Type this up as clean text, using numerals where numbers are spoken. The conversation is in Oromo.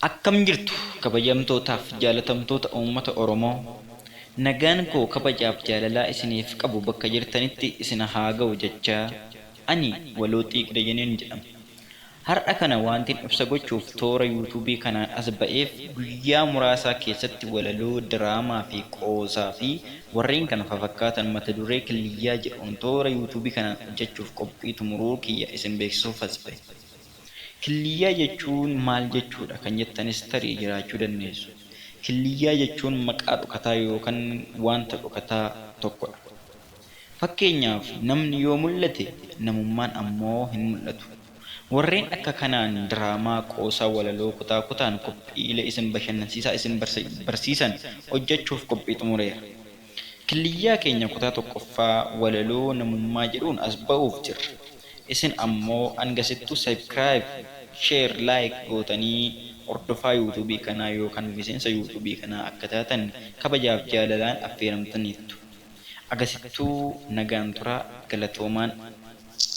Akkam jirtu kabajamtootaaf jaalatamtoota uummata Oromoo. Nagaan koo kabajaaf jaalalaa isiniif qabu bakka jirtanitti isin haa ga'u jechaa ani Waloo Xiiqdayaniin jedhama. Har'a kana wantiin ibsa gochuuf toora yuutuubii kanaan as ba'eef guyyaa muraasaa keessatti walaloo diraamaa fi qoosaa fi warreen kana fakkaatan mata duree Killiyyaa jedhuun toora yuutuubii kanaan hojjechuuf qophii xumuruu kiyya isin beeksisuuf as ba'e. Killiyyaa jechuun maal jechuudha kan jettanis tarii jiraachuu dandeessu. Killiyyaa jechuun maqaa dhokataa yookaan wanta dhokataa tokkodha. Fakkeenyaaf namni yoo mul'ate namummaan ammoo hin mul'atu. Warreen akka kanaan diraamaa qoosaa walaloo kutaa kutaan qophiilee isin bashannansiisaa isin barsiisan hojjechuuf qophii xumureera. Killiyyaa keenya kutaa tokkoffaa walaloo namummaa jedhuun as ba'uuf jirra. Isin ammoo hangasittuu subscribe, share, like gootanii hordofaa yuutuubii kanaa yookaan miseensa yuutuubii kanaa akka taatan kabajaaf jaalalaan affeeramtaniittu. Agasittuu nagaan turaa galatoomaan.